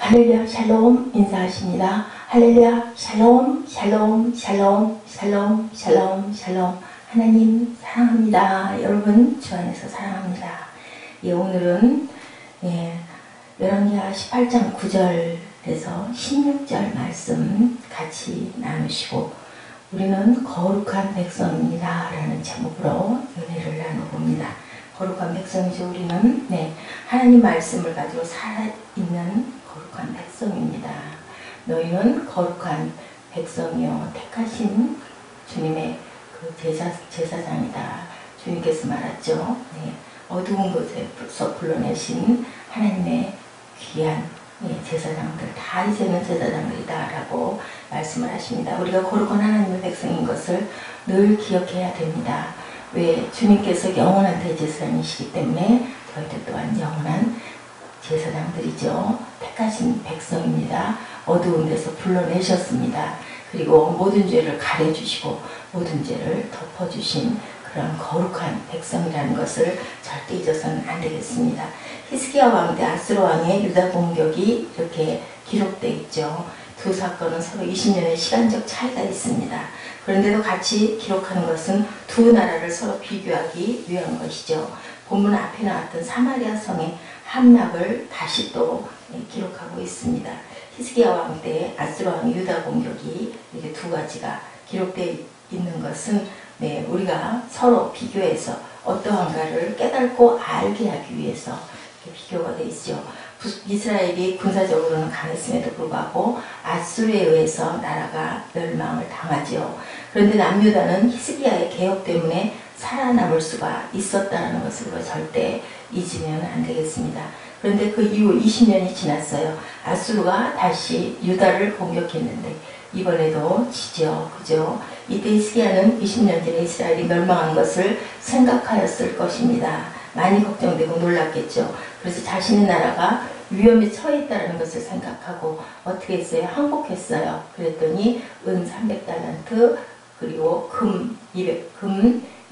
할렐루야 샬롬 인사하십니다. 할렐루야 샬롬 샬롬 샬롬 샬롬 샬롬 샬롬. 하나님 사랑합니다. 여러분 주 안에서 사랑합니다. 오늘은 열왕기하 18장 9절에서 16절 말씀 같이 나누시고 우리는 거룩한 백성입니다 라는 제목으로 은혜를 나눠봅니다. 거룩한 백성이죠. 우리는 하나님 말씀을 가지고 살아있는 거룩한 백성입니다. 너희는 거룩한 백성이요 택하신 주님의 그 제사장이다. 주님께서 말했죠. 어두운 곳에서 불러내신 하나님의 귀한 제사장들, 다 이제는 제사장들이다 라고 말씀을 하십니다. 우리가 거룩한 하나님의 백성인 것을 늘 기억해야 됩니다. 왜? 주님께서 영원한 대제사장이시기 때문에 저희들 또한 영원한 제사장들이죠. 택하신 백성입니다. 어두운 데서 불러내셨습니다. 그리고 모든 죄를 가려주시고 모든 죄를 덮어주신 그런 거룩한 백성이라는 것을 절대 잊어서는 안 되겠습니다. 히스기야 왕 때 아스로 왕의 유다 공격이 이렇게 기록되어 있죠. 두 사건은 서로 20년의 시간적 차이가 있습니다. 그런데도 같이 기록하는 것은 두 나라를 서로 비교하기 위한 것이죠. 본문 앞에 나왔던 사마리아 성의 함락을 다시 또 기록하고 있습니다. 히스기야 왕 때 아스로 왕의 유다 공격이 이렇게 두 가지가 기록되어 있는 것은 우리가 서로 비교해서 어떠한가를 깨닫고 알게 하기 위해서 비교가 되어 있죠. 이스라엘이 군사적으로는 강했음에도 불구하고 아수르에 의해서 나라가 멸망을 당하죠. 그런데 남유다는 히스기야의 개혁 때문에 살아남을 수가 있었다는 것을 절대 잊으면 안 되겠습니다. 그런데 그 이후 20년이 지났어요. 아수르가 다시 유다를 공격했는데 이번에도 지죠. 그죠? 이때 히스기야는 20년 전에 이스라엘이 멸망한 것을 생각하였을 것입니다. 많이 걱정되고 놀랐겠죠. 그래서 자신의 나라가 위험에 처해 있다는 것을 생각하고 어떻게 했어요? 항복했어요. 그랬더니 은 300달란트 그리고 금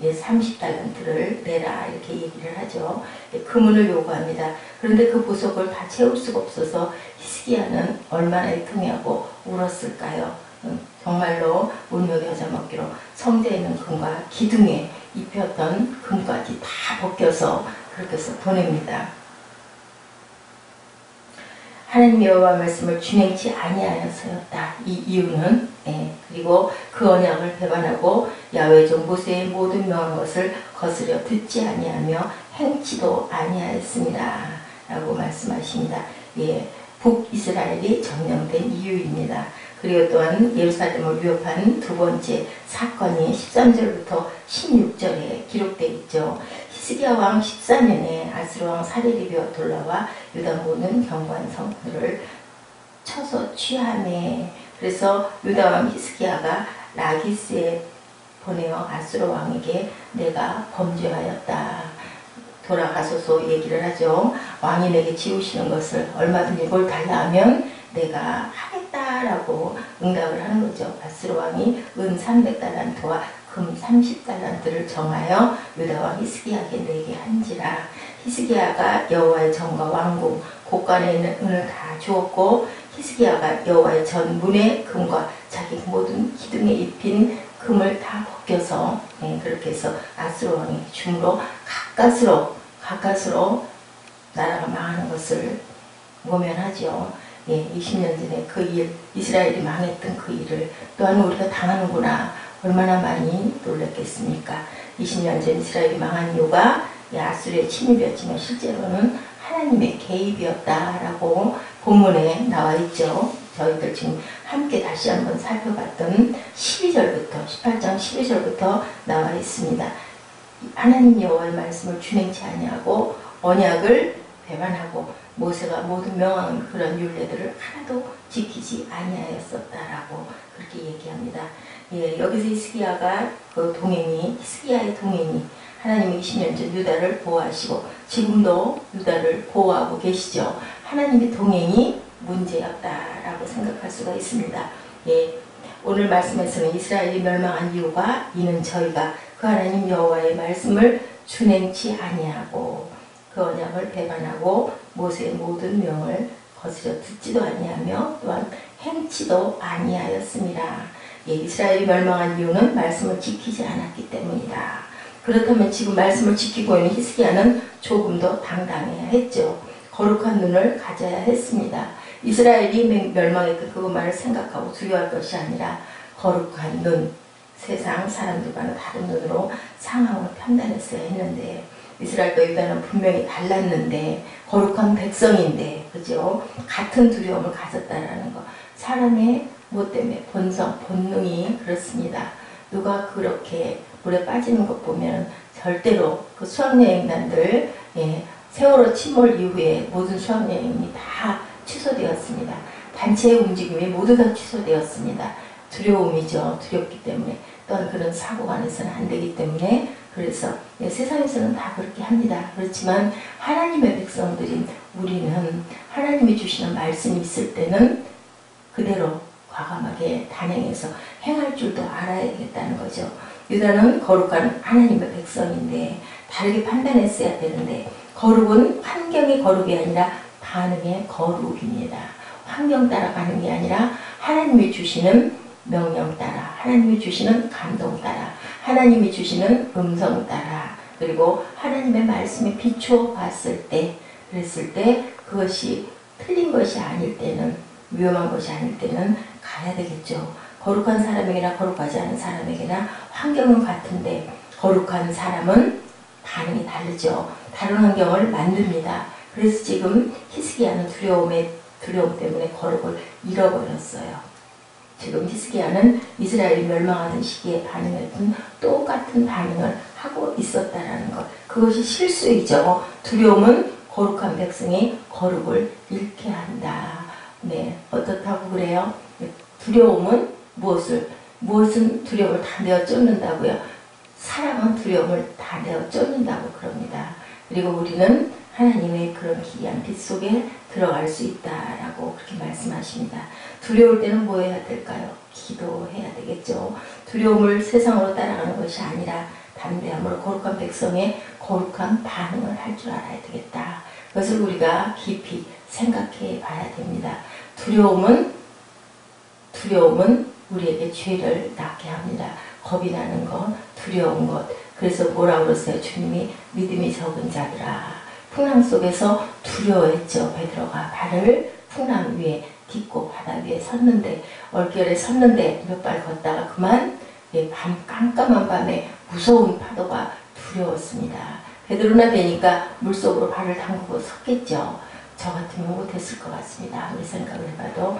30달란트를 내라 이렇게 얘기를 하죠. 금은을 요구합니다. 그런데 그 보석을 다 채울 수가 없어서 히스기야는 얼마나 애통해하고 울었을까요? 정말로 울며 겨자 먹기로 성대에 있는 금과 기둥에 입혔던 금까지 다 벗겨서 그렇게 해서 보냅니다. 하나님 여호와 말씀을 준행치 아니하여서였다. 이 이유는 그리고 그 언약을 배반하고 야훼 종 모세의 모든 명한 것을 거스려 듣지 아니하며 행치도 아니하였습니다. 라고 말씀하십니다. 북이스라엘이 점령된 이유입니다. 그리고 또한 예루살렘을 위협한 두 번째 사건이 13절부터 16절에 기록되어 있죠. 히스기야 왕 14년에 아스로 왕 사르립이 돌아와 유다 모든 견고한 성들을 쳐서 취하매. 그래서 유다 왕 히스기야가 라기스에 보내어 아스로 왕에게 내가 범죄하였다. 돌아가소서 얘기를 하죠. 왕이 내게 지우시는 것을 얼마든지 뭘 달라 하면 내가 하겠다라고 응답을 하는 거죠. 아스로 왕이 은 300달란트와 금 30달란트를 정하여 유다 왕 히스기야에게 내게 한지라. 히스기야가 여호와의 전과 왕궁 곳간에 있는 은을 다 주었고 히스기야가 여호와의 전 문의 금과 자기 모든 기둥에 입힌 금을 다 벗겨서 그렇게 해서 아스로 왕이 줌으로 가까스로 나라가 망하는 것을 모면하죠. 20년 전에 그 일, 이스라엘이 망했던 그 일을 또한 우리가 당하는구나. 얼마나 많이 놀랐겠습니까? 20년 전 이스라엘이 망한 이유가 아수르의 침입이었지만 실제로는 하나님의 개입이었다라고 본문에 나와 있죠. 저희들 지금 함께 다시 한번 살펴봤던 18장 12절부터 나와 있습니다. 하나님 여호와의 말씀을 준행치 아니하고 언약을 배반하고 모세가 모든 명한 그런 율례들을 하나도 지키지 아니하였었다라고 그렇게 얘기합니다. 여기서 히스기야의 동행이 하나님이 20년 전 유다를 보호하시고 지금도 유다를 보호하고 계시죠. 하나님의 동행이 문제였다라고 생각할 수가 있습니다. 오늘 말씀에서는 이스라엘이 멸망한 이유가 이는 저희가 그 하나님 여호와의 말씀을 준행치 아니하고 그 언약을 배반하고 모세의 모든 명을 거스려 듣지도 아니하며 또한 행치도 아니하였습니다. 예, 이스라엘이 멸망한 이유는 말씀을 지키지 않았기 때문이다. 그렇다면 지금 말씀을 지키고 있는 히스기야는 조금 더 당당해야 했죠. 거룩한 눈을 가져야 했습니다. 이스라엘이 멸망했던 그것만을 생각하고 두려워할 것이 아니라 거룩한 눈, 세상 사람들과는 다른 눈으로 상황을 판단했어야 했는데, 이스라엘과 유다는 분명히 달랐는데 거룩한 백성인데, 그죠? 같은 두려움을 가졌다라는 거. 사람의 뭐 때문에 본성, 본능이 그렇습니다. 누가 그렇게 물에 빠지는 것 보면 절대로 그 수학여행단들, 예, 세월호 침몰 이후에 모든 수학여행이 다 취소되었습니다. 단체의 움직임이 모두 다 취소되었습니다. 두려움이죠. 두렵기 때문에. 또한 그런 사고가 나서는 안 되기 때문에. 그래서 세상에서는 다 그렇게 합니다. 그렇지만 하나님의 백성들인 우리는 하나님이 주시는 말씀이 있을 때는 그대로 과감하게 단행해서 행할 줄도 알아야겠다는 거죠. 유다는 거룩한 하나님의 백성인데 다르게 판단했어야 되는데, 거룩은 환경의 거룩이 아니라 반응의 거룩입니다. 환경 따라가는 게 아니라 하나님이 주시는 명령 따라, 하나님이 주시는 감동 따라, 하나님이 주시는 음성 따라, 그리고 하나님의 말씀에 비추어 봤을 때, 그랬을 때 그것이 틀린 것이 아닐 때는, 위험한 것이 아닐 때는 가야 되겠죠. 거룩한 사람에게나 거룩하지 않은 사람에게나 환경은 같은데 거룩한 사람은 반응이 다르죠. 다른 환경을 만듭니다. 그래서 지금 히스기야는 두려움 때문에 거룩을 잃어버렸어요. 지금 히스기야는 이스라엘이 멸망하던 시기에 반응했던 똑같은 반응을 하고 있었다라는 것. 그것이 실수이죠. 두려움은 거룩한 백성이 거룩을 잃게 한다. 네, 어떻다고 그래요? 두려움은 무엇은 두려움을 다 내어 쫓는다고요? 사랑은 두려움을 다 내어 쫓는다고 그럽니다. 그리고 우리는 하나님의 그런 기이한 빛 속에 들어갈 수 있다라고 그렇게 말씀하십니다. 두려울 때는 뭐 해야 될까요? 기도해야 되겠죠. 두려움을 세상으로 따라가는 것이 아니라 담대함으로 거룩한 백성의 거룩한 반응을 할 줄 알아야 되겠다. 그것을 우리가 깊이 생각해 봐야 됩니다. 두려움은 우리에게 죄를 낳게 합니다. 겁이 나는 것, 두려운 것. 그래서 뭐라고 그러세요? 주님이 믿음이 적은 자들아. 풍랑 속에서 두려워했죠. 베드로가 발을 풍랑 위에 딛고 바다 위에 섰는데, 얼결에 섰는데 몇 발 걷다가 그만 깜깜한 밤에 무서운 파도가 두려웠습니다. 베드로나 되니까 물속으로 발을 담그고 섰겠죠. 저 같으면 못했을 것 같습니다. 아무리 생각을 해봐도.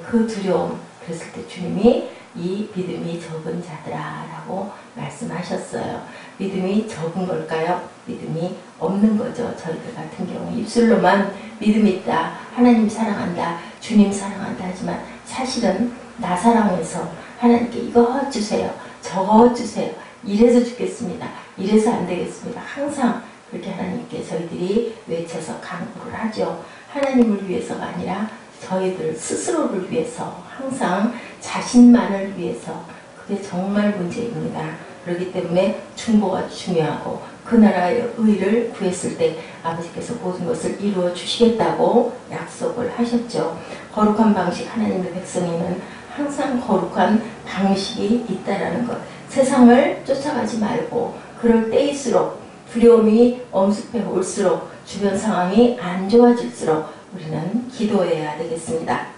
그 두려움, 그랬을 때 주님이 이 믿음이 적은 자들아 라고 말씀하셨어요. 믿음이 적은 걸까요? 믿음이 없는 거죠. 저희들 같은 경우 입술로만 믿음이 있다, 하나님 사랑한다, 주님 사랑한다 하지만 사실은 나 사랑해서 하나님께 이거 주세요, 저거 주세요, 이래서 죽겠습니다, 이래서 안 되겠습니다, 항상 그렇게 하나님께 저희들이 외쳐서 간구를 하죠. 하나님을 위해서가 아니라 저희들 스스로를 위해서, 항상 자신만을 위해서. 그게 정말 문제입니다. 그렇기 때문에 중보가 중요하고, 그 나라의 의를 구했을 때 아버지께서 모든 것을 이루어 주시겠다고 약속을 하셨죠. 거룩한 방식, 하나님의 백성에는 항상 거룩한 방식이 있다라는 것. 세상을 쫓아가지 말고, 그럴 때일수록, 두려움이 엄습해 올수록, 주변 상황이 안 좋아질수록 우리는 기도해야 되겠습니다.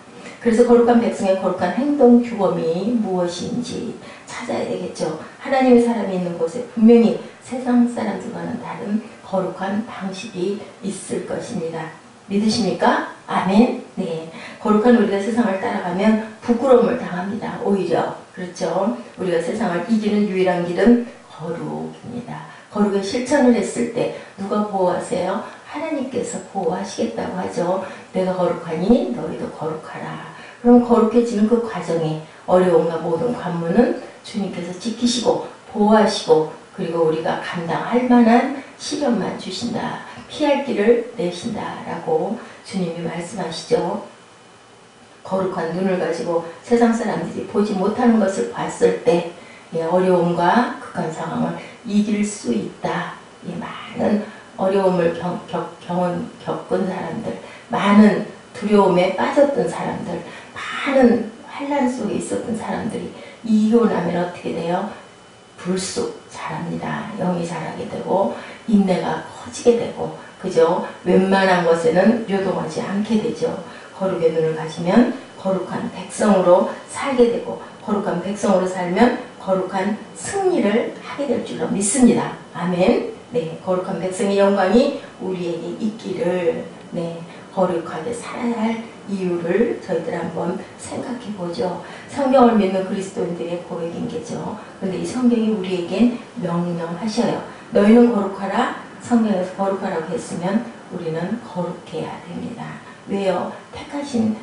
그래서 거룩한 백성의 거룩한 행동 규범이 무엇인지 찾아야 되겠죠. 하나님의 사람이 있는 곳에 분명히 세상 사람들과는 다른 거룩한 방식이 있을 것입니다. 믿으십니까? 아멘. 네. 거룩한 우리가 세상을 따라가면 부끄러움을 당합니다. 오히려. 그렇죠. 우리가 세상을 이기는 유일한 길은 거룩입니다. 거룩의 실천을 했을 때 누가 보호하세요? 하나님께서 보호하시겠다고 하죠. 내가 거룩하니 너희도 거룩하라. 그럼 거룩해지는 그 과정에 어려움과 모든 관문은 주님께서 지키시고 보호하시고, 그리고 우리가 감당할 만한 시련만 주신다, 피할 길을 내신다라고 주님이 말씀하시죠. 거룩한 눈을 가지고 세상 사람들이 보지 못하는 것을 봤을 때 어려움과 극한 상황을 이길 수 있다. 많은 어려움을 겪은 사람들, 많은 두려움에 빠졌던 사람들, 많은 환란 속에 있었던 사람들이 이기고 나면 어떻게 돼요? 불쑥 자랍니다. 영이 자라게 되고 인내가 커지게 되고, 그죠? 웬만한 것에는 요동하지 않게 되죠. 거룩의 눈을 가지면 거룩한 백성으로 살게 되고, 거룩한 백성으로 살면 거룩한 승리를 하게 될 줄로 믿습니다. 아멘. 네, 거룩한 백성의 영광이 우리에게 있기를, 네, 거룩하게 살아야 할 이유를 저희들 한번 생각해 보죠. 성경을 믿는 그리스도인들의 고백인 게죠. 그런데 이 성경이 우리에겐 명령하셔요. 너희는 거룩하라. 성경에서 거룩하라고 했으면 우리는 거룩해야 됩니다. 왜요? 택하신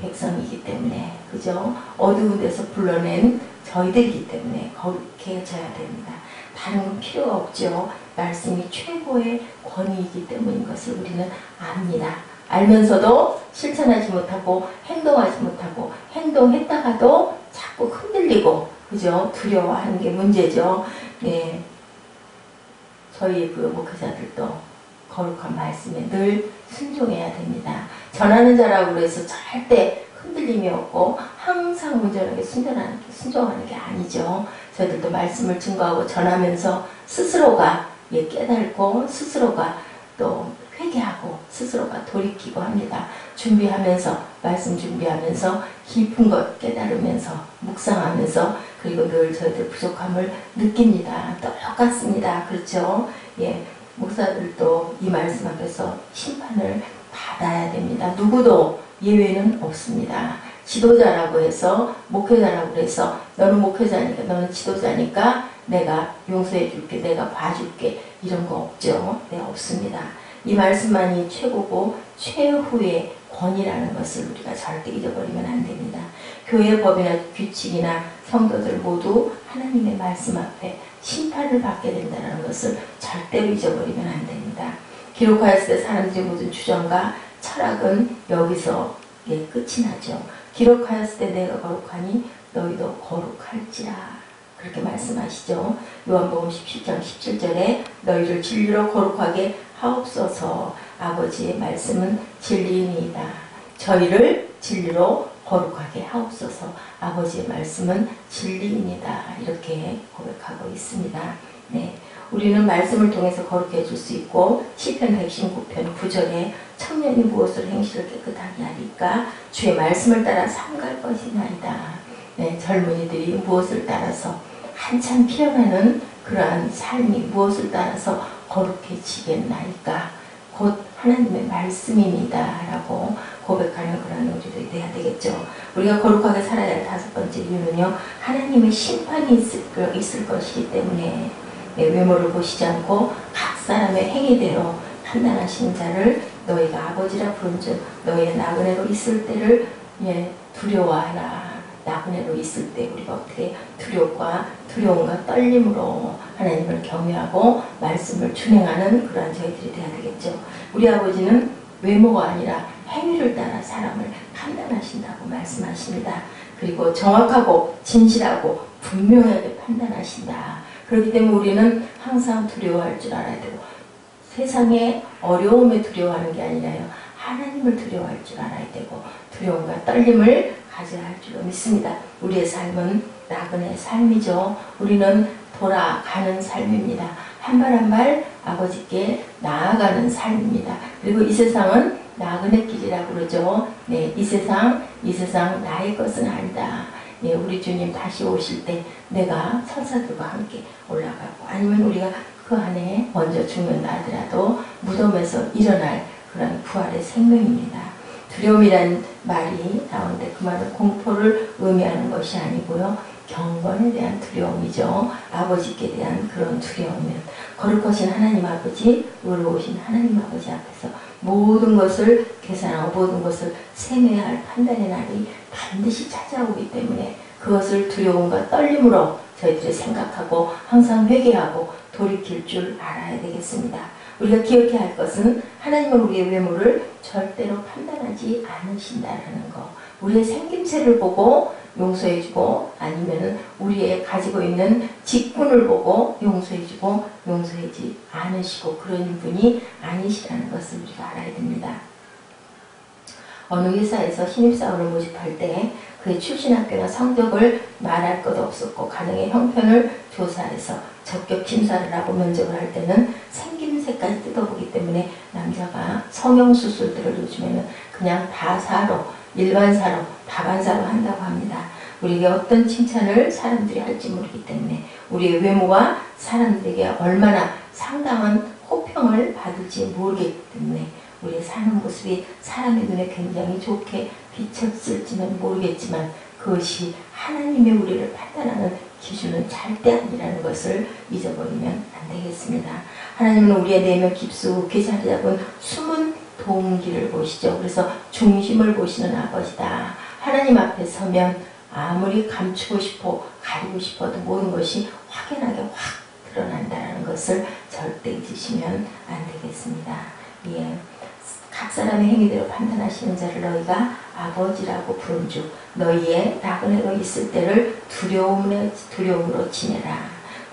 백성이기 때문에, 그죠? 어두운 데서 불러낸 저희들이기 때문에 거룩해져야 됩니다. 다른 건 필요가 없죠. 말씀이 최고의 권위이기 때문인 것을 우리는 압니다. 알면서도 실천하지 못하고 행동하지 못하고, 행동했다가도 자꾸 흔들리고, 그죠? 두려워하는 게 문제죠. 네, 저희 그 목회자들도 거룩한 말씀에 늘 순종해야 됩니다. 전하는 자라고 해서 절대 흔들림이 없고 항상 온전하게 순종하는 게 아니죠. 저희들도 말씀을 증거하고 전하면서 스스로가 깨달고, 스스로가 또 회개하고, 스스로가 돌이키고 합니다. 준비하면서, 말씀 준비하면서 깊은 것 깨달으면서 묵상하면서, 그리고 늘 저희들 부족함을 느낍니다. 똑같습니다. 그렇죠? 예, 목사들도 이 말씀 앞에서 심판을 받아야 됩니다. 누구도 예외는 없습니다. 지도자라고 해서, 목회자라고 해서 너는 목회자니까, 너는 지도자니까 내가 용서해 줄게, 내가 봐줄게, 이런 거 없죠. 네, 없습니다. 이 말씀만이 최고고 최후의 권위라는 것을 우리가 절대 잊어버리면 안 됩니다. 교회의 법이나 규칙이나 성도들 모두 하나님의 말씀 앞에 심판을 받게 된다는 것을 절대로 잊어버리면 안 됩니다. 기록하였을 때 사람들의 모든 주장과 철학은 여기서 끝이 나죠. 기록하였을 때 내가 거룩하니 너희도 거룩할지라, 그렇게 말씀하시죠. 요한복음 17장 17절에 너희를 진리로 거룩하게 하옵소서. 아버지의 말씀은 진리이니이다. 저희를 진리로 거룩하게 하옵소서. 아버지의 말씀은 진리입니다. 이렇게 고백하고 있습니다. 네, 우리는 말씀을 통해서 거룩해 줄 수 있고, 시편 119편 9절에 청년이 무엇을 행실을 깨끗하게 하리까? 주의 말씀을 따라 삼갈 것이나이다. 네, 젊은이들이 무엇을 따라서 한참 피어나는 그러한 삶이 무엇을 따라서 거룩해지겠나이까? 곧 하나님의 말씀입니다. 라고 고백하는 그런 우리들이 돼야 되겠죠. 우리가 거룩하게 살아야 할 다섯 번째 이유는요, 하나님의 심판이 있을 것이기 때문에, 외모를 보시지 않고 각 사람의 행위대로 판단하시는 자를 너희가 아버지라 부른즉 너희의 나그네로 있을 때를 두려워하라. 나그네로 있을 때 우리가 어떻게 두려움과 떨림으로 하나님을 경외하고 말씀을 준행하는 그러한 저희들이 돼야 되겠죠. 우리 아버지는 외모가 아니라 행위를 따라 사람을 판단하신다고 말씀하십니다. 그리고 정확하고 진실하고 분명하게 판단하신다. 그렇기 때문에 우리는 항상 두려워할 줄 알아야 되고, 세상의 어려움에 두려워하는 게 아니라요, 하나님을 두려워할 줄 알아야 되고, 두려움과 떨림을 가져야 할 줄로 믿습니다. 우리의 삶은 나그네 삶이죠. 우리는 돌아가는 삶입니다. 한 발 한 발 아버지께 나아가는 삶입니다. 그리고 이 세상은 나그네 길이라고 그러죠. 네, 이 세상 나의 것은 아니다. 예, 우리 주님 다시 오실 때 내가 천사들과 함께 올라가고, 아니면 우리가 그 안에 먼저 죽는다 하더라도 무덤에서 일어날 그런 부활의 생명입니다. 두려움이란 말이 나오는데 그 말은 공포를 의미하는 것이 아니고요, 경건에 대한 두려움이죠. 아버지께 대한 그런 두려움이면 거룩하신 하나님 아버지, 의로우신 하나님 아버지 앞에서 모든 것을 계산하고 모든 것을 세뇌해야 할 판단의 날이 반드시 찾아오기 때문에 그것을 두려움과 떨림으로 저희들이 생각하고 항상 회개하고 돌이킬 줄 알아야 되겠습니다. 우리가 기억해야 할 것은 하나님은 우리의 외모를 절대로 판단하지 않으신다는 거. 우리의 생김새를 보고 용서해주고, 아니면 우리의 가지고 있는 직분을 보고 용서해주고 용서하지 않으시고 그런 분이 아니시라는 것을 우리가 알아야 됩니다. 어느 회사에서 신입사원을 모집할 때 그의 출신 학교나 성적을 말할 것 없었고 가능의 형편을 조사해서 적격 심사를 하고 면접을 할 때는 생김새까지 뜯어보기 때문에 남자가 성형수술들을 요즘에는 그냥 다사로 일반사로 다반사로 한다고 합니다. 우리에게 어떤 칭찬을 사람들이 할지 모르기 때문에 우리의 외모가 사람들에게 얼마나 상당한 호평을 받을지 모르기 때문에 우리의 사는 모습이 사람의 눈에 굉장히 좋게 비쳤을지는 모르겠지만 그것이 하나님의 우리를 판단하는 기준은 절대 아니라는 것을 잊어버리면 안 되겠습니다. 하나님은 우리의 내면 깊숙이 자리 잡은 숨은 동기를 보시죠. 그래서 중심을 보시는 아버지다. 하나님 앞에 서면 아무리 감추고 싶어 가리고 싶어도 모든 것이 확연하게 확 드러난다는 것을 절대 잊으시면 안 되겠습니다. 예. 각 사람의 행위대로 판단하시는 자를 너희가 아버지라고 부른즉 너희의 나그네로 있을 때를 두려움으로 지내라.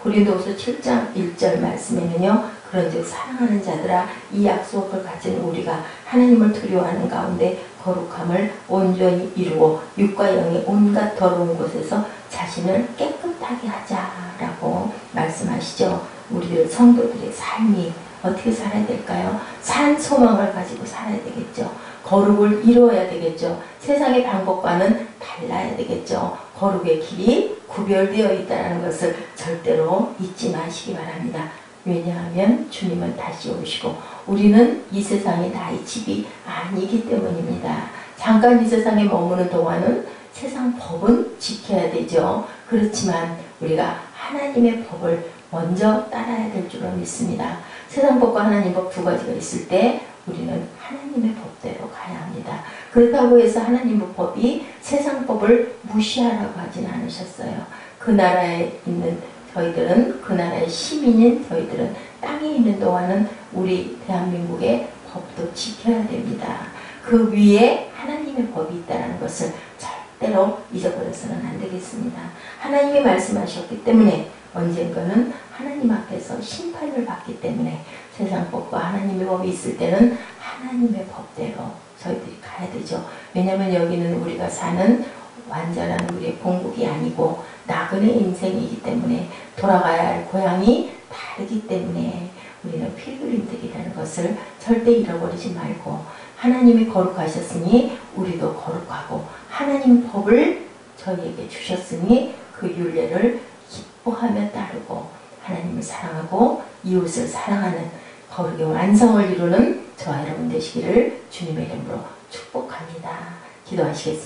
고린도후서 7장 1절 말씀에는요. 그런즉 사랑하는 자들아 이 약속을 가진 우리가 하나님을 두려워하는 가운데 거룩함을 온전히 이루고 육과 영의 온갖 더러운 곳에서 자신을 깨끗하게 하자라고 말씀하시죠. 우리들 성도들의 삶이 어떻게 살아야 될까요? 산 소망을 가지고 살아야 되겠죠. 거룩을 이루어야 되겠죠. 세상의 방법과는 달라야 되겠죠. 거룩의 길이 구별되어 있다는 것을 절대로 잊지 마시기 바랍니다. 왜냐하면 주님은 다시 오시고 우리는 이 세상이 나의 집이 아니기 때문입니다. 잠깐 이 세상에 머무는 동안은 세상 법은 지켜야 되죠. 그렇지만 우리가 하나님의 법을 먼저 따라야 될 줄로 믿습니다. 세상 법과 하나님 법 두 가지가 있을 때 우리는 하나님의 법대로 가야 합니다. 그렇다고 해서 하나님 법이 세상 법을 무시하라고 하지는 않으셨어요. 그 나라에 있는 저희들은 그 나라의 시민인 저희들은 땅에 있는 동안은 우리 대한민국의 법도 지켜야 됩니다. 그 위에 하나님의 법이 있다는 것을 절대로 잊어버려서는 안 되겠습니다. 하나님이 말씀하셨기 때문에 언젠가는 하나님 앞에서 심판을 받기 때문에 세상 법과 하나님의 법이 있을 때는 하나님의 법대로 저희들이 가야 되죠. 왜냐하면 여기는 우리가 사는 완전한 우리의 본국이 아니고 나그네 인생이기 때문에 돌아가야 할 고향이 다르기 때문에 우리는 필그림들이라는 것을 절대 잃어버리지 말고 하나님이 거룩하셨으니 우리도 거룩하고 하나님 법을 저희에게 주셨으니 그 율례를 기뻐하며 따르고 하나님을 사랑하고 이웃을 사랑하는 거룩의 완성을 이루는 저와 여러분 되시기를 주님의 이름으로 축복합니다. 기도하시겠습니다.